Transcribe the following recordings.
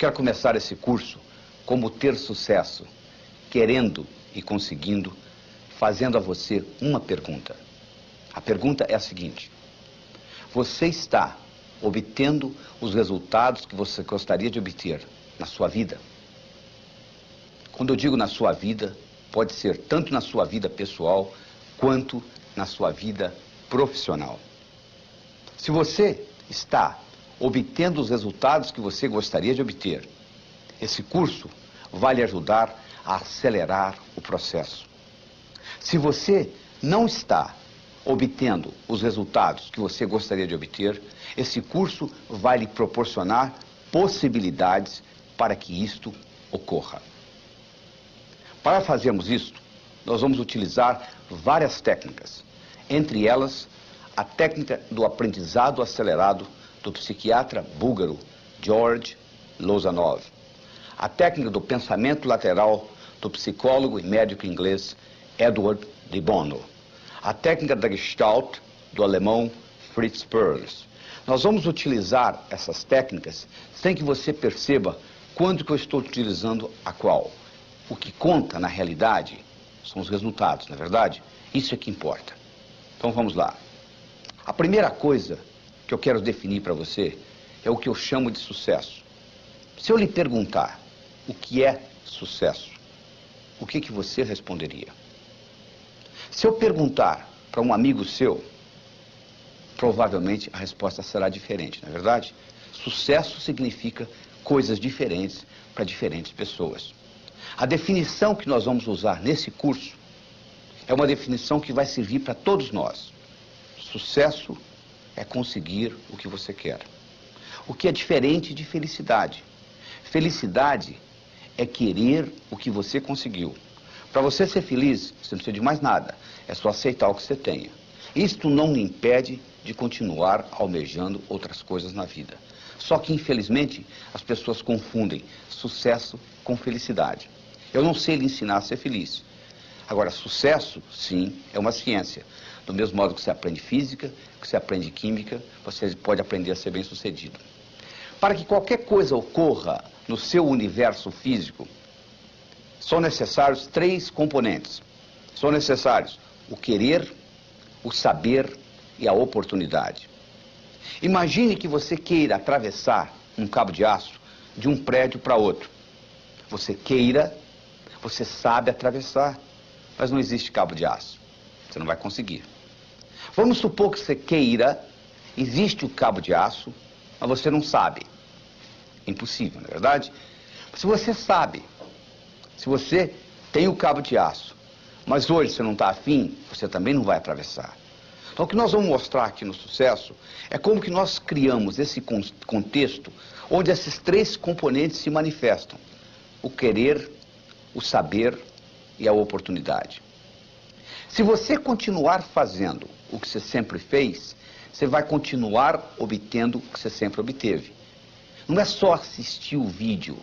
quero começar esse curso como ter sucesso, querendo e conseguindo, fazendo a você uma pergunta. A pergunta é a seguinte: você está obtendo os resultados que você gostaria de obter na sua vida? Quando eu digo na sua vida, pode ser tanto na sua vida pessoal quanto na sua vida profissional. Se você está obtendo os resultados que você gostaria de obter, esse curso vai lhe ajudar a acelerar o processo. Se você não está obtendo os resultados que você gostaria de obter, esse curso vai lhe proporcionar possibilidades para que isto ocorra. Para fazermos isto, nós vamos utilizar várias técnicas, entre elas a técnica do aprendizado acelerado do psiquiatra búlgaro George Lozanov, a técnica do pensamento lateral do psicólogo e médico inglês Edward de Bono, a técnica da Gestalt do alemão Fritz Perls. Nós vamos utilizar essas técnicas sem que você perceba quando que eu estou utilizando a qual. O que conta na realidade são os resultados, não é verdade? Isso é que importa. Então vamos lá. A primeira coisa que eu quero definir para você é o que eu chamo de sucesso. Se eu lhe perguntar o que é sucesso, o que você responderia? Se eu perguntar para um amigo seu, provavelmente a resposta será diferente, não é verdade? Sucesso significa coisas diferentes para diferentes pessoas. A definição que nós vamos usar nesse curso é uma definição que vai servir para todos nós. Sucesso é conseguir o que você quer. O que é diferente de felicidade. Felicidade é querer o que você conseguiu. Para você ser feliz, você não precisa de mais nada. É só aceitar o que você tenha. Isto não lhe impede de continuar almejando outras coisas na vida. Só que, infelizmente, as pessoas confundem sucesso com felicidade. Eu não sei lhe ensinar a ser feliz. Agora, sucesso, sim, é uma ciência. Do mesmo modo que você aprende física, que você aprende química, você pode aprender a ser bem-sucedido. Para que qualquer coisa ocorra no seu universo físico, são necessários 3 componentes. São necessários o querer, o saber e a oportunidade. Imagine que você queira atravessar um cabo de aço de um prédio para outro. Você queira, você sabe atravessar, mas não existe cabo de aço. Você não vai conseguir. Vamos supor que você queira, existe o cabo de aço, mas você não sabe. Impossível, não é verdade? Se você sabe, se você tem o cabo de aço, mas hoje você não está afim, você também não vai atravessar. Então o que nós vamos mostrar aqui no sucesso é como que nós criamos esse contexto onde esses 3 componentes se manifestam. O querer, o saber e a oportunidade. Se você continuar fazendo o que você sempre fez, você vai continuar obtendo o que você sempre obteve. Não é só assistir o vídeo.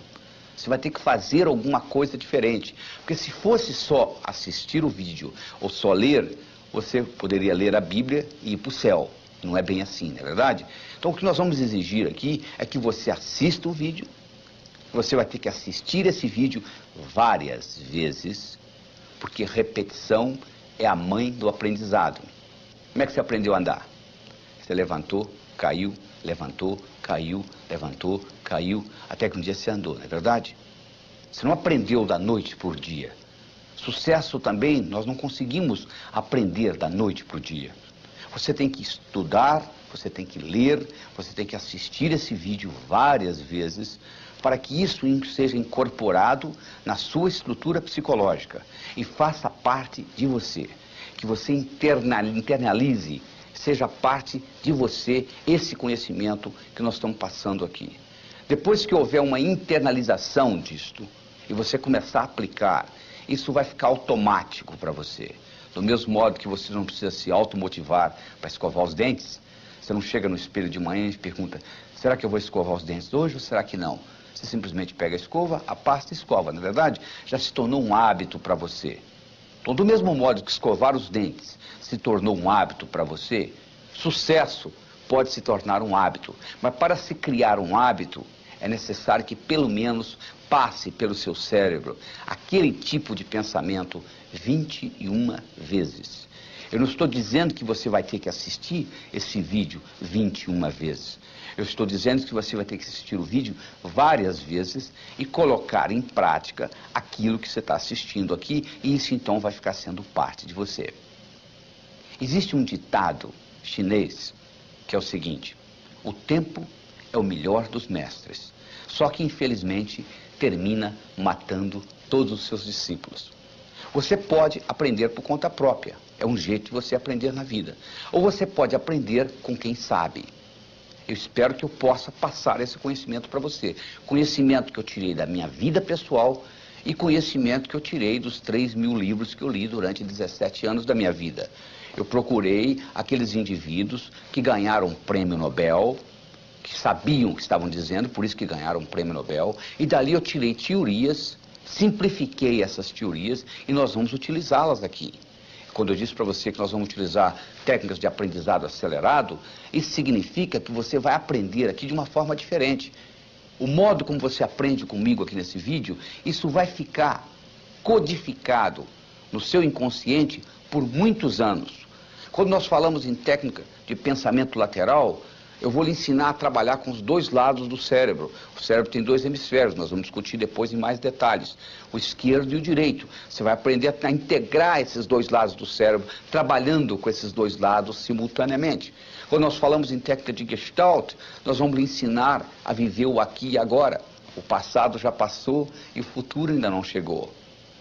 Você vai ter que fazer alguma coisa diferente. Porque se fosse só assistir o vídeo ou só ler, você poderia ler a Bíblia e ir para o céu. Não é bem assim, não é verdade? Então o que nós vamos exigir aqui é que você assista o vídeo. Você vai ter que assistir esse vídeo várias vezes, porque repetição é a mãe do aprendizado. Como é que você aprendeu a andar? Você levantou, caiu, levantou, caiu, levantou, caiu, até que um dia você andou, não é verdade? Você não aprendeu da noite por dia. Sucesso também, nós não conseguimos aprender da noite para o dia. Você tem que estudar, você tem que ler, você tem que assistir esse vídeo várias vezes para que isso seja incorporado na sua estrutura psicológica e faça parte de você. Que você internalize, seja parte de você esse conhecimento que nós estamos passando aqui. Depois que houver uma internalização disto e você começar a aplicar, isso vai ficar automático para você. Do mesmo modo que você não precisa se automotivar para escovar os dentes, você não chega no espelho de manhã e pergunta: será que eu vou escovar os dentes hoje ou será que não? Você simplesmente pega a escova, a pasta e escova, na verdade? Já se tornou um hábito para você. Então, do mesmo modo que escovar os dentes se tornou um hábito para você, sucesso pode se tornar um hábito. Mas para se criar um hábito, é necessário que pelo menos passe pelo seu cérebro aquele tipo de pensamento 21 vezes. Eu não estou dizendo que você vai ter que assistir esse vídeo 21 vezes. Eu estou dizendo que você vai ter que assistir o vídeo várias vezes e colocar em prática aquilo que você está assistindo aqui, e isso então vai ficar sendo parte de você. Existe um ditado chinês que é o seguinte: o tempo é o melhor dos mestres, só que infelizmente termina matando todos os seus discípulos. Você pode aprender por conta própria, é um jeito de você aprender na vida. Ou você pode aprender com quem sabe. Eu espero que eu possa passar esse conhecimento para você. Conhecimento que eu tirei da minha vida pessoal e conhecimento que eu tirei dos 3.000 livros que eu li durante 17 anos da minha vida. Eu procurei aqueles indivíduos que ganharam um prêmio Nobel, que sabiam o que estavam dizendo, por isso que ganharam um prêmio Nobel, e dali eu tirei teorias, simplifiquei essas teorias e nós vamos utilizá-las aqui. Quando eu disse para você que nós vamos utilizar técnicas de aprendizado acelerado, isso significa que você vai aprender aqui de uma forma diferente. O modo como você aprende comigo aqui nesse vídeo, isso vai ficar codificado no seu inconsciente por muitos anos. Quando nós falamos em técnica de pensamento lateral, eu vou lhe ensinar a trabalhar com os dois lados do cérebro. O cérebro tem dois hemisférios, nós vamos discutir depois em mais detalhes. O esquerdo e o direito. Você vai aprender a integrar esses dois lados do cérebro, trabalhando com esses dois lados simultaneamente. Quando nós falamos em técnica de Gestalt, nós vamos lhe ensinar a viver o aqui e agora. O passado já passou e o futuro ainda não chegou.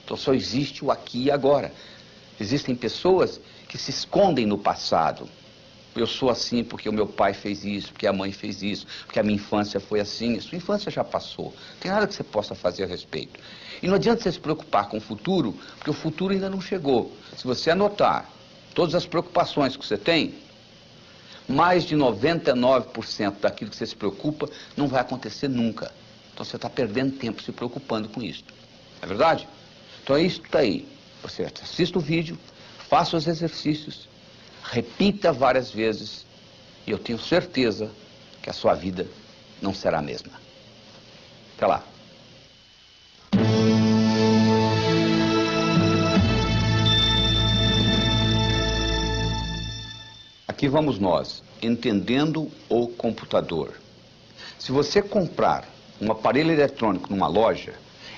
Então só existe o aqui e agora. Existem pessoas que se escondem no passado. Eu sou assim porque o meu pai fez isso, porque a mãe fez isso, porque a minha infância foi assim. A sua infância já passou. Não tem nada que você possa fazer a respeito. E não adianta você se preocupar com o futuro, porque o futuro ainda não chegou. Se você anotar todas as preocupações que você tem, mais de 99% daquilo que você se preocupa não vai acontecer nunca. Então você está perdendo tempo se preocupando com isso. É verdade? Então é isso que está aí. Você assista o vídeo, faça os exercícios, repita várias vezes e eu tenho certeza que a sua vida não será a mesma. Até lá. Aqui vamos nós, entendendo o computador. Se você comprar um aparelho eletrônico numa loja,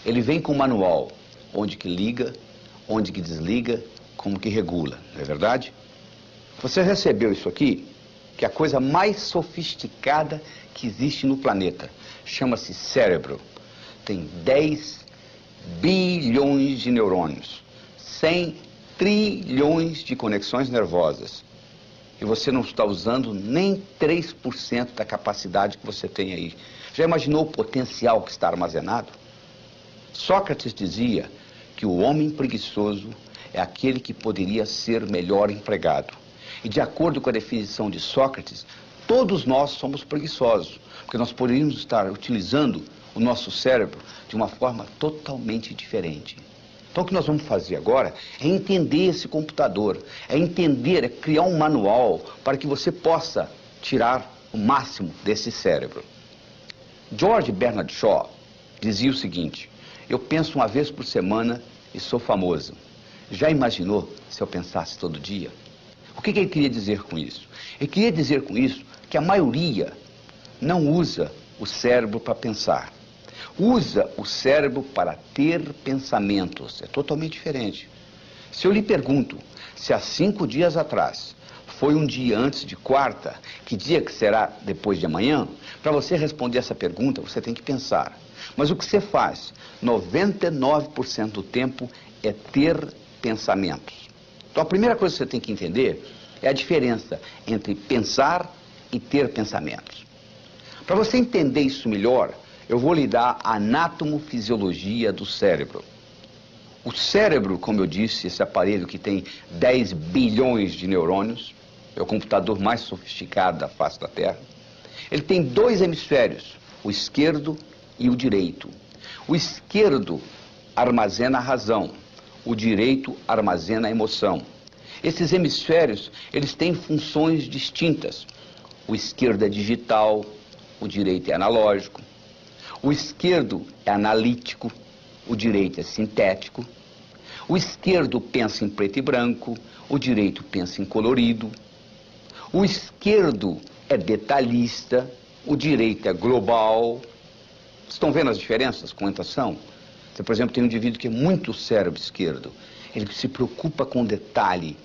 ele vem com um manual, onde que liga, onde que desliga, como que regula, não é verdade? Você recebeu isso aqui, que é a coisa mais sofisticada que existe no planeta. Chama-se cérebro. Tem 10 bilhões de neurônios, 100 trilhões de conexões nervosas. E você não está usando nem 3% da capacidade que você tem aí. Já imaginou o potencial que está armazenado? Sócrates dizia que o homem preguiçoso é aquele que poderia ser melhor empregado. E de acordo com a definição de Sócrates, todos nós somos preguiçosos, porque nós poderíamos estar utilizando o nosso cérebro de uma forma totalmente diferente. Então o que nós vamos fazer agora é entender esse computador, é entender, é criar um manual para que você possa tirar o máximo desse cérebro. George Bernard Shaw dizia o seguinte: eu penso uma vez por semana e sou famoso. Já imaginou se eu pensasse todo dia? O que ele queria dizer com isso? Ele queria dizer com isso que a maioria não usa o cérebro para pensar. Usa o cérebro para ter pensamentos. É totalmente diferente. Se eu lhe pergunto se há 5 dias atrás foi um dia antes de quarta, que dia que será depois de amanhã? Para você responder essa pergunta, você tem que pensar. Mas o que você faz 99% do tempo é ter pensamentos. Então a primeira coisa que você tem que entender é a diferença entre pensar e ter pensamentos. Para você entender isso melhor, eu vou lhe dar a anatomofisiologia do cérebro. O cérebro, como eu disse, esse aparelho que tem 10 bilhões de neurônios, é o computador mais sofisticado da face da Terra. Ele tem 2 hemisférios, o esquerdo e o direito. O esquerdo armazena a razão, o direito armazena a emoção. Esses hemisférios, eles têm funções distintas. O esquerdo é digital, o direito é analógico. O esquerdo é analítico, o direito é sintético. O esquerdo pensa em preto e branco, o direito pensa em colorido. O esquerdo é detalhista, o direito é global. Vocês estão vendo as diferenças com orientação? Você, por exemplo, tem um indivíduo que é muito cérebro esquerdo. Ele se preocupa com detalhe,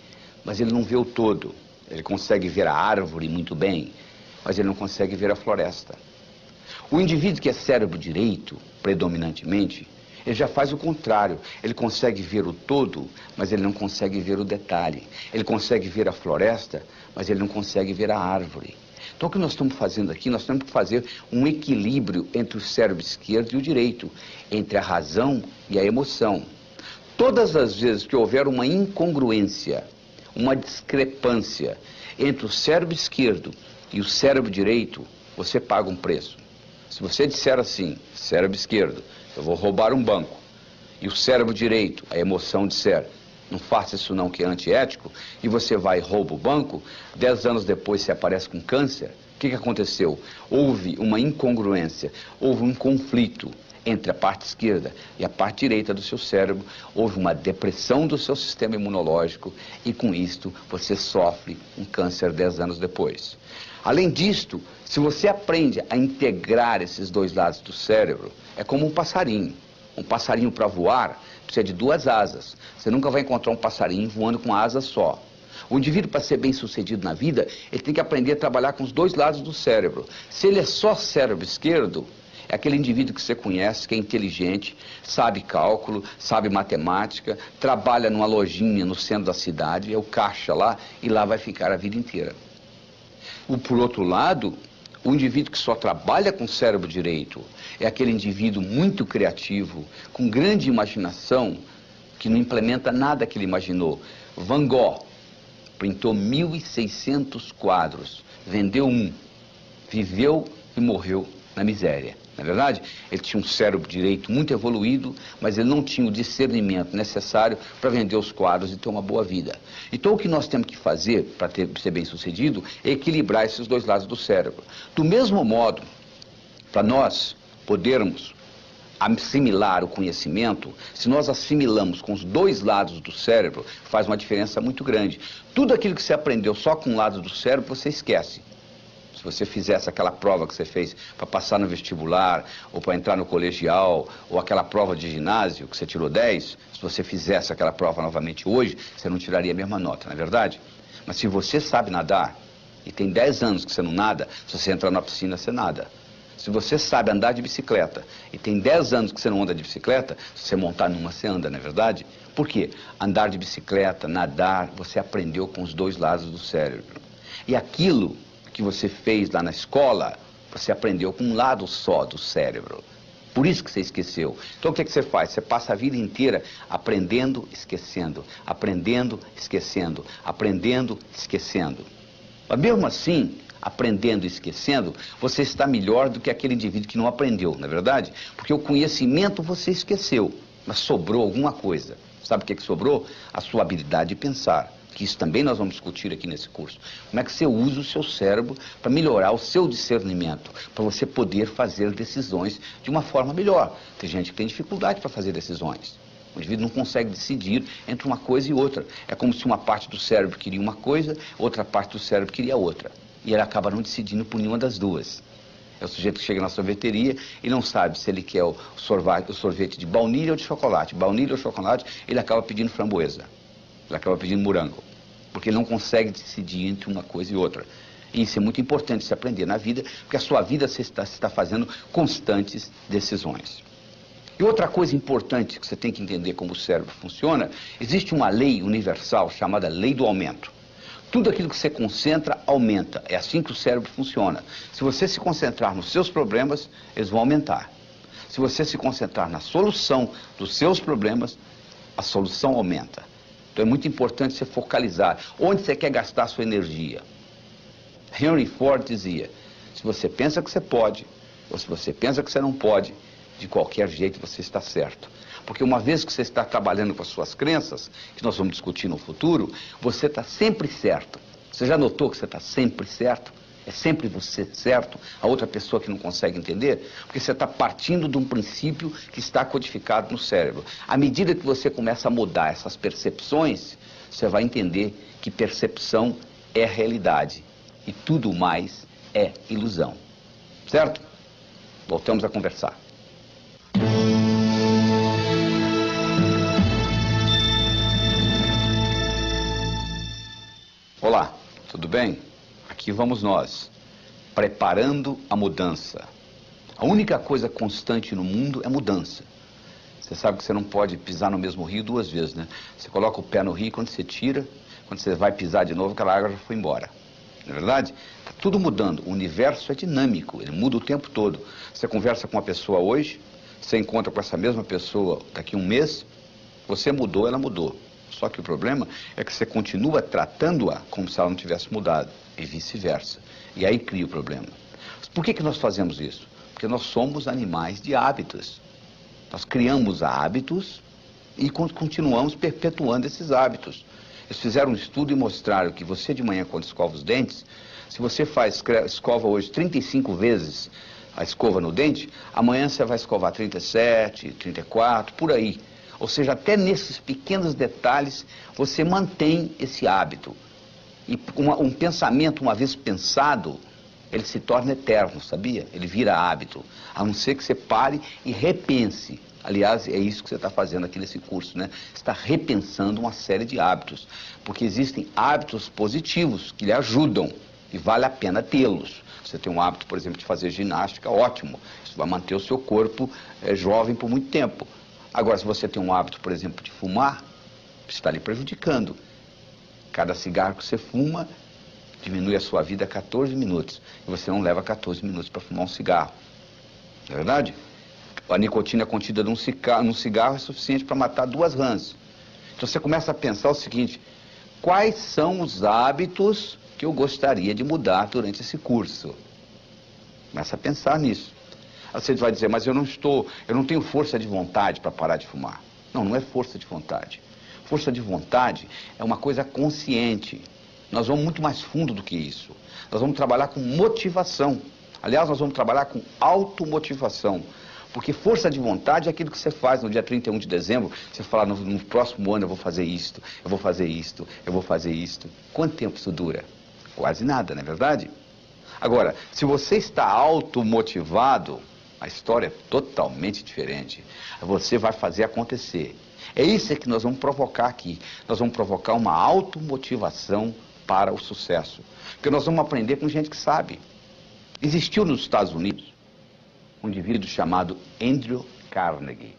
mas ele não vê o todo. Ele consegue ver a árvore muito bem, mas ele não consegue ver a floresta. O indivíduo que é cérebro direito, predominantemente, ele já faz o contrário. Ele consegue ver o todo, mas ele não consegue ver o detalhe. Ele consegue ver a floresta, mas ele não consegue ver a árvore. Então, o que nós estamos fazendo aqui, nós temos que fazer um equilíbrio entre o cérebro esquerdo e o direito, entre a razão e a emoção. Todas as vezes que houver uma incongruência, uma discrepância entre o cérebro esquerdo e o cérebro direito, você paga um preço. Se você disser assim, cérebro esquerdo, eu vou roubar um banco, e o cérebro direito, a emoção, disser, não faça isso não, que é antiético, e você vai e rouba o banco, 10 anos depois você aparece com câncer, o que aconteceu? Houve uma incongruência, houve um conflito entre a parte esquerda e a parte direita do seu cérebro, houve uma depressão do seu sistema imunológico e com isto você sofre um câncer 10 anos depois. Além disto, se você aprende a integrar esses dois lados do cérebro, é como um passarinho. Um passarinho para voar precisa de 2 asas. Você nunca vai encontrar um passarinho voando com uma asa só. O indivíduo, para ser bem sucedido na vida, ele tem que aprender a trabalhar com os 2 lados do cérebro. Se ele é só cérebro esquerdo, é aquele indivíduo que você conhece, que é inteligente, sabe cálculo, sabe matemática, trabalha numa lojinha no centro da cidade, é o caixa lá, e lá vai ficar a vida inteira. Por outro lado, o indivíduo que só trabalha com o cérebro direito é aquele indivíduo muito criativo, com grande imaginação, que não implementa nada que ele imaginou. Van Gogh pintou 1.600 quadros, vendeu um, viveu e morreu na miséria. Na verdade, ele tinha um cérebro direito muito evoluído, mas ele não tinha o discernimento necessário para vender os quadros e ter uma boa vida. Então, o que nós temos que fazer para ser bem sucedido é equilibrar esses 2 lados do cérebro. Do mesmo modo, para nós podermos assimilar o conhecimento, se nós assimilamos com os 2 lados do cérebro, faz uma diferença muito grande. Tudo aquilo que você aprendeu só com um lado do cérebro, você esquece. Se você fizesse aquela prova que você fez para passar no vestibular, ou para entrar no colegial, ou aquela prova de ginásio que você tirou 10, se você fizesse aquela prova novamente hoje, você não tiraria a mesma nota, não é verdade? Mas se você sabe nadar, e tem 10 anos que você não nada, se você entrar na piscina, você nada. Se você sabe andar de bicicleta, e tem 10 anos que você não anda de bicicleta, se você montar numa, você anda, não é verdade? Por quê? Andar de bicicleta, nadar, você aprendeu com os 2 lados do cérebro. E aquilo que você fez lá na escola, você aprendeu com um lado só do cérebro. Por isso que você esqueceu. Então o que você faz? Você passa a vida inteira aprendendo, esquecendo, aprendendo, esquecendo, aprendendo, esquecendo. Mas mesmo assim, aprendendo e esquecendo, você está melhor do que aquele indivíduo que não aprendeu, não é verdade? Porque o conhecimento você esqueceu, mas sobrou alguma coisa. Sabe o que sobrou? A sua habilidade de pensar. Que isso também nós vamos discutir aqui nesse curso. Como é que você usa o seu cérebro para melhorar o seu discernimento, para você poder fazer decisões de uma forma melhor. Tem gente que tem dificuldade para fazer decisões. O indivíduo não consegue decidir entre uma coisa e outra. É como se uma parte do cérebro queria uma coisa, outra parte do cérebro queria outra. E ele acaba não decidindo por nenhuma das duas. É o sujeito que chega na sorveteria e não sabe se ele quer o sorvete de baunilha ou de chocolate. Baunilha ou chocolate, ele acaba pedindo framboesa. Ele acaba pedindo morango. Porque ele não consegue decidir entre uma coisa e outra. E isso é muito importante se aprender na vida, porque a sua vida você está fazendo constantes decisões. E outra coisa importante que você tem que entender como o cérebro funciona, existe uma lei universal chamada lei do aumento. Tudo aquilo que você concentra, aumenta. É assim que o cérebro funciona. Se você se concentrar nos seus problemas, eles vão aumentar. Se você se concentrar na solução dos seus problemas, a solução aumenta. Então é muito importante você focalizar onde você quer gastar a sua energia. Henry Ford dizia, se você pensa que você pode, ou se você pensa que você não pode, de qualquer jeito você está certo. Porque uma vez que você está trabalhando com as suas crenças, que nós vamos discutir no futuro, você está sempre certo. Você já notou que você está sempre certo? É sempre você certo, a outra pessoa que não consegue entender, porque você está partindo de um princípio que está codificado no cérebro. À medida que você começa a mudar essas percepções, você vai entender que percepção é realidade e tudo mais é ilusão. Certo? Voltamos a conversar. Olá, tudo bem? Aqui vamos nós, preparando a mudança. A única coisa constante no mundo é mudança. Você sabe que você não pode pisar no mesmo rio duas vezes, né? Você coloca o pé no rio e quando você tira, quando você vai pisar de novo, aquela água já foi embora. Não é verdade? Está tudo mudando. O universo é dinâmico, ele muda o tempo todo. Você conversa com uma pessoa hoje, você encontra com essa mesma pessoa daqui a um mês, você mudou, ela mudou. Só que o problema é que você continua tratando-a como se ela não tivesse mudado, e vice-versa. E aí cria o problema. Por que nós fazemos isso? Porque nós somos animais de hábitos. Nós criamos hábitos e continuamos perpetuando esses hábitos. Eles fizeram um estudo e mostraram que você de manhã, quando escova os dentes, se você escova hoje 35 vezes a escova no dente, amanhã você vai escovar 37, 34, por aí. Ou seja, até nesses pequenos detalhes, você mantém esse hábito. E um pensamento, uma vez pensado, ele se torna eterno, sabia? Ele vira hábito. A não ser que você pare e repense. Aliás, é isso que você está fazendo aqui nesse curso, né? Você está repensando uma série de hábitos. Porque existem hábitos positivos que lhe ajudam e vale a pena tê-los. Você tem um hábito, por exemplo, de fazer ginástica, ótimo. Isso vai manter o seu corpo jovem por muito tempo. Agora, se você tem um hábito, por exemplo, de fumar, você está lhe prejudicando. Cada cigarro que você fuma diminui a sua vida 14 minutos. E você não leva 14 minutos para fumar um cigarro. Não é verdade? A nicotina contida num cigarro é suficiente para matar 2 rãs. Então você começa a pensar o seguinte: quais são os hábitos que eu gostaria de mudar durante esse curso? Começa a pensar nisso. Aí você vai dizer, mas eu não tenho força de vontade para parar de fumar. Não, não é força de vontade. Força de vontade é uma coisa consciente. Nós vamos muito mais fundo do que isso. Nós vamos trabalhar com motivação. Aliás, nós vamos trabalhar com automotivação. Porque força de vontade é aquilo que você faz no dia 31 de dezembro. Você fala, no próximo ano eu vou fazer isto, eu vou fazer isto, eu vou fazer isto. Quanto tempo isso dura? Quase nada, não é verdade? Agora, se você está automotivado, a história é totalmente diferente. Você vai fazer acontecer. É isso que nós vamos provocar aqui. Nós vamos provocar uma automotivação para o sucesso. Porque nós vamos aprender com gente que sabe. Existiu nos Estados Unidos um indivíduo chamado Andrew Carnegie.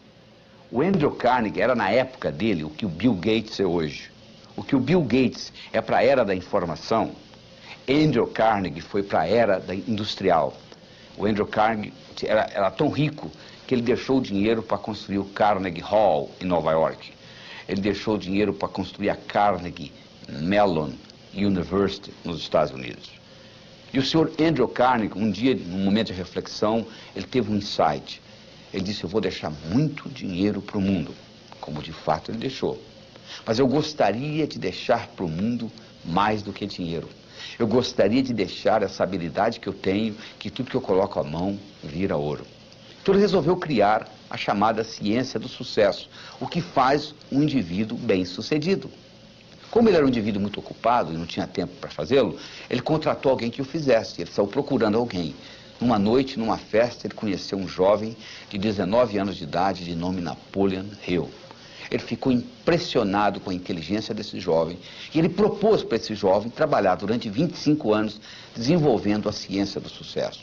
O Andrew Carnegie era, na época dele, o que o Bill Gates é hoje. O que o Bill Gates é para a era da informação, Andrew Carnegie foi para a era industrial. O Andrew Carnegie era tão rico que ele deixou o dinheiro para construir o Carnegie Hall em Nova York. Ele deixou o dinheiro para construir a Carnegie Mellon University nos Estados Unidos. E o senhor Andrew Carnegie, um dia, num momento de reflexão, ele teve um insight. Ele disse, eu vou deixar muito dinheiro para o mundo, como de fato ele deixou. Mas eu gostaria de deixar para o mundo mais do que dinheiro. Eu gostaria de deixar essa habilidade que eu tenho, que tudo que eu coloco à mão vira ouro. Então ele resolveu criar a chamada ciência do sucesso, o que faz um indivíduo bem-sucedido. Como ele era um indivíduo muito ocupado e não tinha tempo para fazê-lo, ele contratou alguém que o fizesse. Ele saiu procurando alguém. Numa noite, numa festa, ele conheceu um jovem de 19 anos de idade, de nome Napoleon Hill. Ele ficou impressionado com a inteligência desse jovem e ele propôs para esse jovem trabalhar durante 25 anos desenvolvendo a ciência do sucesso.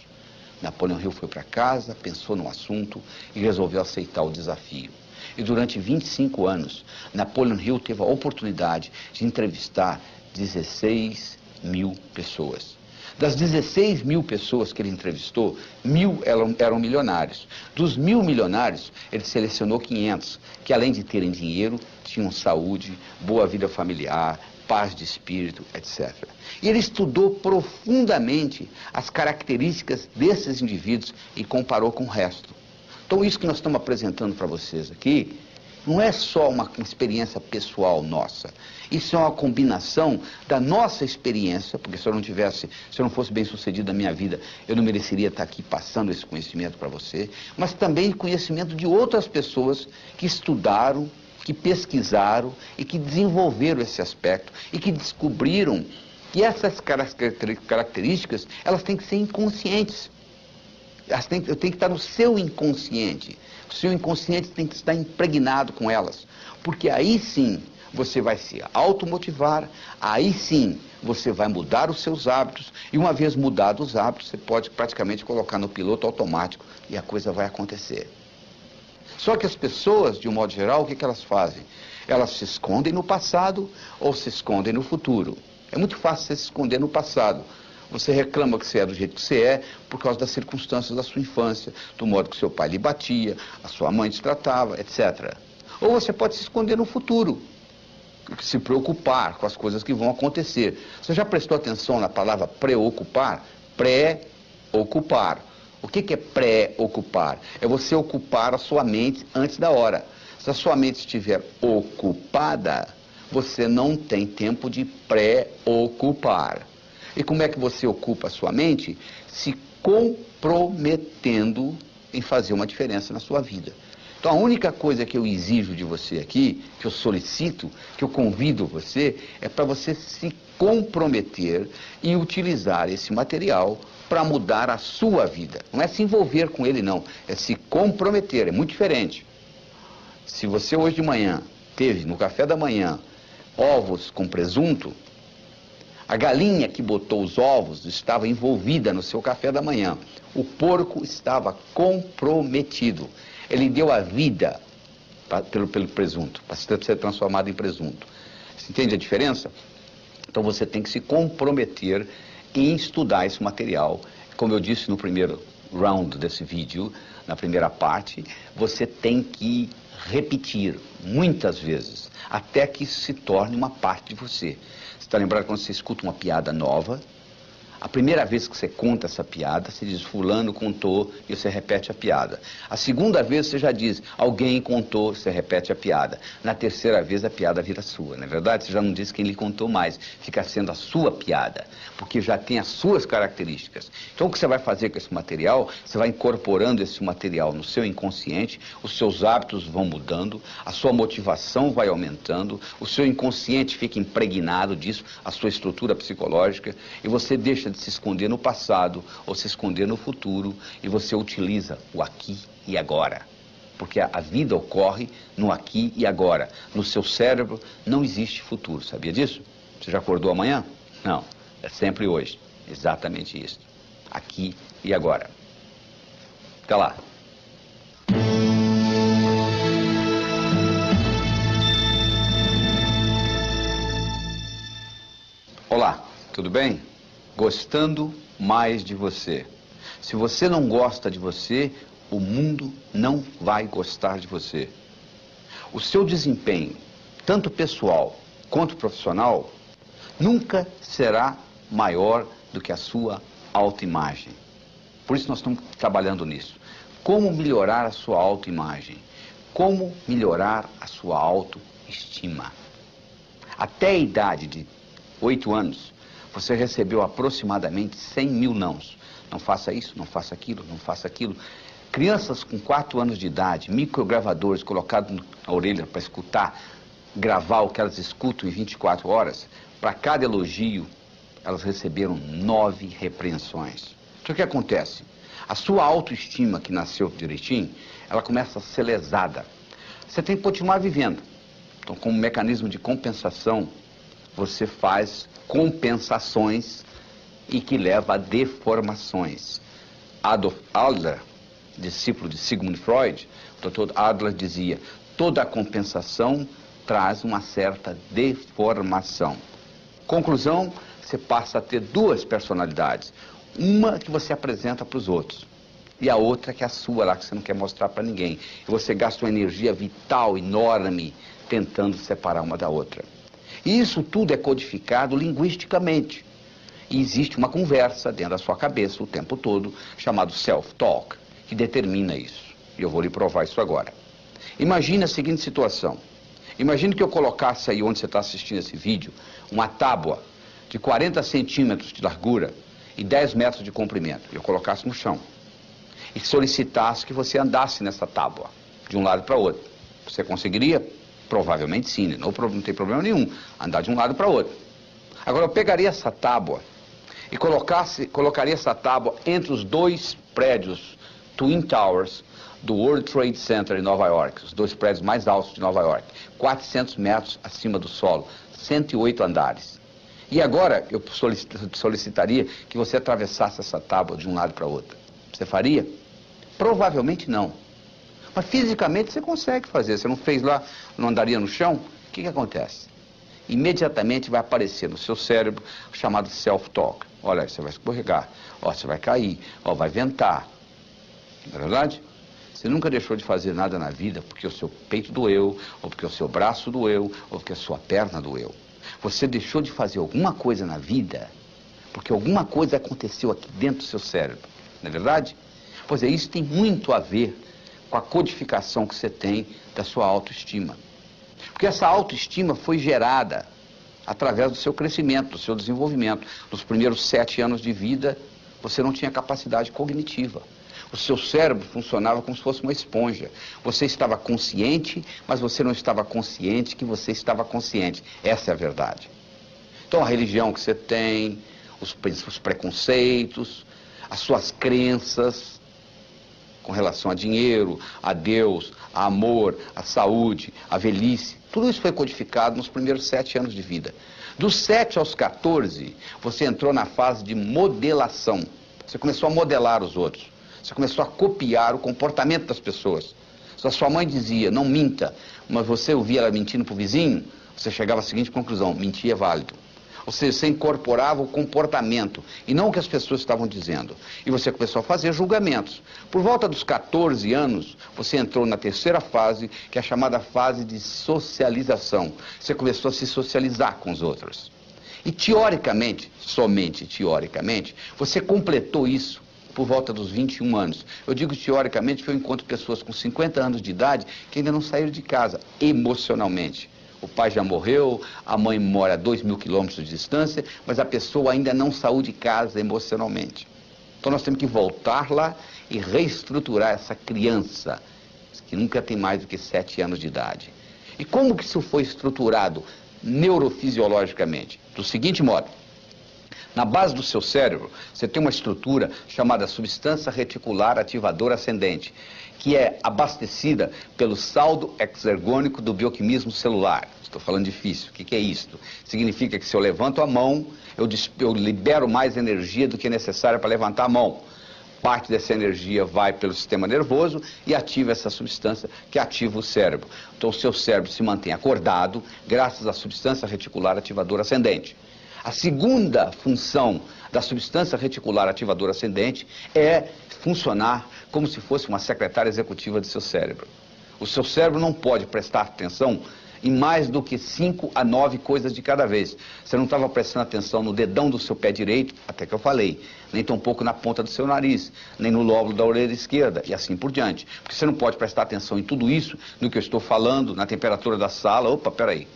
Napoleon Hill foi para casa, pensou no assunto e resolveu aceitar o desafio. E durante 25 anos, Napoleon Hill teve a oportunidade de entrevistar 16 mil pessoas. Das 16 mil pessoas que ele entrevistou, 1.000 eram milionários. Dos 1.000 milionários, ele selecionou 500, que além de terem dinheiro, tinham saúde, boa vida familiar, paz de espírito, etc. E ele estudou profundamente as características desses indivíduos e comparou com o resto. Então, isso que nós estamos apresentando para vocês aqui não é só uma experiência pessoal nossa. Isso é uma combinação da nossa experiência, porque se eu não fosse bem sucedido na minha vida, eu não mereceria estar aqui passando esse conhecimento para você, mas também conhecimento de outras pessoas que estudaram, que pesquisaram e que desenvolveram esse aspecto e que descobriram que essas características, elas têm que ser inconscientes. Elas têm que estar no seu inconsciente. O seu inconsciente tem que estar impregnado com elas. Porque aí sim você vai se automotivar, aí sim você vai mudar os seus hábitos. E uma vez mudados os hábitos, você pode praticamente colocar no piloto automático e a coisa vai acontecer. Só que as pessoas, de um modo geral, o que elas fazem? Elas se escondem no passado ou se escondem no futuro. É muito fácil você se esconder no passado. Você reclama que você é do jeito que você é por causa das circunstâncias da sua infância, do modo que seu pai lhe batia, a sua mãe te tratava, etc. Ou você pode se esconder no futuro, se preocupar com as coisas que vão acontecer. Você já prestou atenção na palavra preocupar? Pré-ocupar. O que é pré-ocupar? É você ocupar a sua mente antes da hora. Se a sua mente estiver ocupada, você não tem tempo de pré-ocupar. E como é que você ocupa a sua mente? Se comprometendo em fazer uma diferença na sua vida. Então a única coisa que eu exijo de você aqui, que eu solicito, que eu convido você, é para você se comprometer e utilizar esse material para mudar a sua vida. Não é se envolver com ele, não. É se comprometer, é muito diferente. Se você hoje de manhã teve no café da manhã ovos com presunto, a galinha que botou os ovos estava envolvida no seu café da manhã. O porco estava comprometido. Ele deu a vida pelo presunto, para ser transformado em presunto. Você entende a diferença? Então você tem que se comprometer em estudar esse material. Como eu disse no primeiro round desse vídeo, na primeira parte, você tem que repetir muitas vezes, até que isso se torne uma parte de você. Você está lembrado quando você escuta uma piada nova? A primeira vez que você conta essa piada, você diz, fulano contou, e você repete a piada. A segunda vez você já diz, alguém contou, você repete a piada. Na terceira vez a piada vira sua, não é verdade? Você já não diz quem lhe contou mais, fica sendo a sua piada, porque já tem as suas características. Então o que você vai fazer com esse material, você vai incorporando esse material no seu inconsciente, os seus hábitos vão mudando, a sua motivação vai aumentando, o seu inconsciente fica impregnado disso, a sua estrutura psicológica, e você deixa de se esconder no passado ou se esconder no futuro e você utiliza o aqui e agora. Porque a vida ocorre no aqui e agora. No seu cérebro não existe futuro, sabia disso? Você já acordou amanhã? Não, é sempre hoje. Exatamente isso. Aqui e agora. Até lá. Olá, tudo bem? Gostando mais de você. Se você não gosta de você, o mundo não vai gostar de você. O seu desempenho, tanto pessoal quanto profissional, nunca será maior do que a sua autoimagem. Por isso nós estamos trabalhando nisso. Como melhorar a sua autoimagem? Como melhorar a sua autoestima? Até a idade de 8 anos, você recebeu aproximadamente 100 mil nãos. Não faça isso, não faça aquilo, não faça aquilo. Crianças com 4 anos de idade, microgravadores colocados na orelha para escutar, gravar o que elas escutam em 24 horas, para cada elogio, elas receberam 9 repreensões. Então o que acontece? A sua autoestima, que nasceu direitinho, ela começa a ser lesada. Você tem que continuar vivendo. Então, como mecanismo de compensação, você faz compensações e que leva a deformações. Adolf Adler, discípulo de Sigmund Freud, o Dr. Adler dizia, toda compensação traz uma certa deformação. Conclusão, você passa a ter 2 personalidades. Uma que você apresenta para os outros e a outra que é a sua lá, que você não quer mostrar para ninguém. E você gasta uma energia vital enorme tentando separar uma da outra. E isso tudo é codificado linguisticamente. E existe uma conversa dentro da sua cabeça o tempo todo, chamado self-talk, que determina isso. E eu vou lhe provar isso agora. Imagine a seguinte situação. Imagine que eu colocasse aí onde você está assistindo esse vídeo, uma tábua de 40 centímetros de largura e 10 metros de comprimento. Eu colocasse no chão. E solicitasse que você andasse nessa tábua, de um lado para o outro. Você conseguiria? Provavelmente sim, não tem problema nenhum andar de um lado para o outro. Agora eu pegaria essa tábua e colocaria essa tábua entre os dois prédios Twin Towers do World Trade Center em Nova York, os dois prédios mais altos de Nova York, 400 metros acima do solo, 108 andares. E agora eu solicitaria que você atravessasse essa tábua de um lado para o outro. Você faria? Provavelmente não. Mas fisicamente você consegue fazer. Você não fez lá, não andaria no chão? O que acontece? Imediatamente vai aparecer no seu cérebro o chamado self-talk. Olha, você vai escorregar, ó, você vai cair, ó, vai ventar. Não é verdade? Você nunca deixou de fazer nada na vida porque o seu peito doeu, ou porque o seu braço doeu, ou porque a sua perna doeu. Você deixou de fazer alguma coisa na vida porque alguma coisa aconteceu aqui dentro do seu cérebro. Não é verdade? Pois é, isso tem muito a ver com a codificação que você tem da sua autoestima. Porque essa autoestima foi gerada através do seu crescimento, do seu desenvolvimento. Nos primeiros 7 anos de vida, você não tinha capacidade cognitiva. O seu cérebro funcionava como se fosse uma esponja. Você estava consciente, mas você não estava consciente que você estava consciente. Essa é a verdade. Então, a religião que você tem, os preconceitos, as suas crenças com relação a dinheiro, a Deus, a amor, a saúde, a velhice, tudo isso foi codificado nos primeiros 7 anos de vida. Dos 7 aos 14, você entrou na fase de modelação. Você começou a modelar os outros. Você começou a copiar o comportamento das pessoas. Se a sua mãe dizia, não minta, mas você ouvia ela mentindo para o vizinho, você chegava à seguinte conclusão, mentir é válido. Ou seja, você incorporava o comportamento e não o que as pessoas estavam dizendo. E você começou a fazer julgamentos. Por volta dos 14 anos, você entrou na terceira fase, que é a chamada fase de socialização. Você começou a se socializar com os outros. E teoricamente, somente teoricamente, você completou isso por volta dos 21 anos. Eu digo teoricamente que eu encontro pessoas com 50 anos de idade que ainda não saíram de casa, emocionalmente. O pai já morreu, a mãe mora a 2.000 quilômetros de distância, mas a pessoa ainda não saiu de casa emocionalmente. Então nós temos que voltar lá e reestruturar essa criança, que nunca tem mais do que 7 anos de idade. E como que isso foi estruturado neurofisiologicamente? Do seguinte modo: na base do seu cérebro, você tem uma estrutura chamada substância reticular ativadora ascendente, que é abastecida pelo saldo exergônico do bioquimismo celular. Estou falando difícil. O que é isso? Significa que se eu levanto a mão, eu libero mais energia do que é necessária para levantar a mão. Parte dessa energia vai pelo sistema nervoso e ativa essa substância que ativa o cérebro. Então o seu cérebro se mantém acordado graças à substância reticular ativadora ascendente. A segunda função da substância reticular ativadora ascendente é funcionar como se fosse uma secretária executiva do seu cérebro. O seu cérebro não pode prestar atenção em mais do que 5 a 9 coisas de cada vez. Você não estava prestando atenção no dedão do seu pé direito, até que eu falei, nem tampouco na ponta do seu nariz, nem no lóbulo da orelha esquerda, e assim por diante. Porque você não pode prestar atenção em tudo isso, no que eu estou falando, na temperatura da sala. Opa, peraí,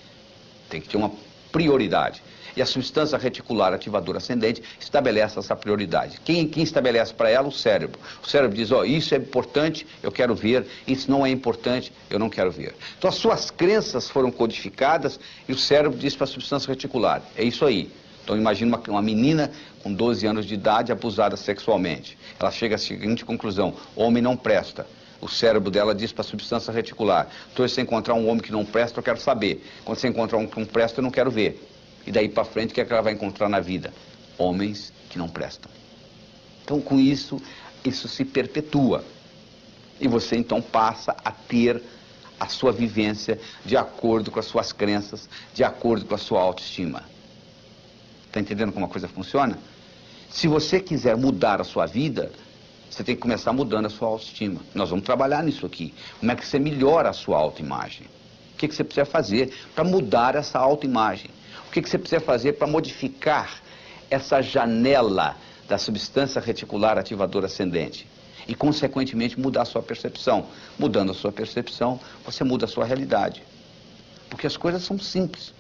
tem que ter uma prioridade. E a substância reticular ativadora ascendente estabelece essa prioridade. Quem estabelece para ela? O cérebro. O cérebro diz, ó, isso é importante, eu quero ver, isso não é importante, eu não quero ver. Então as suas crenças foram codificadas e o cérebro diz para a substância reticular, é isso aí. Então imagina uma menina com 12 anos de idade abusada sexualmente. Ela chega à seguinte conclusão, homem não presta. O cérebro dela diz para a substância reticular, então se você encontrar um homem que não presta, eu quero saber. Quando você encontrar um que não presta, eu não quero ver. E daí para frente, o que é que ela vai encontrar na vida? Homens que não prestam. Então, com isso, isso se perpetua. E você, então, passa a ter a sua vivência de acordo com as suas crenças, de acordo com a sua autoestima. Está entendendo como a coisa funciona? Se você quiser mudar a sua vida, você tem que começar mudando a sua autoestima. Nós vamos trabalhar nisso aqui. Como é que você melhora a sua autoimagem? O que você precisa fazer para mudar essa autoimagem? O que você precisa fazer para modificar essa janela da substância reticular ativadora ascendente? e, consequentemente, mudar a sua percepção. Mudando a sua percepção, você muda a sua realidade. Porque as coisas são simples.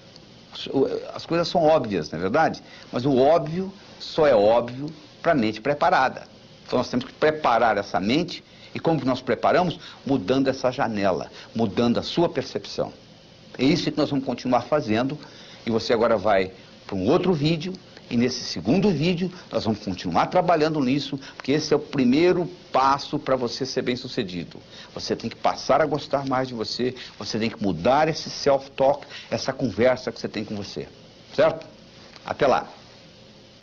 As coisas são óbvias, não é verdade? Mas o óbvio só é óbvio para a mente preparada. Então nós temos que preparar essa mente. E como que nós preparamos? Mudando essa janela, mudando a sua percepção. É isso que nós vamos continuar fazendo. E você agora vai para um outro vídeo. E nesse segundo vídeo, nós vamos continuar trabalhando nisso, porque esse é o primeiro passo para você ser bem-sucedido. Você tem que passar a gostar mais de você, você tem que mudar esse self-talk, essa conversa que você tem com você. Certo? Até lá.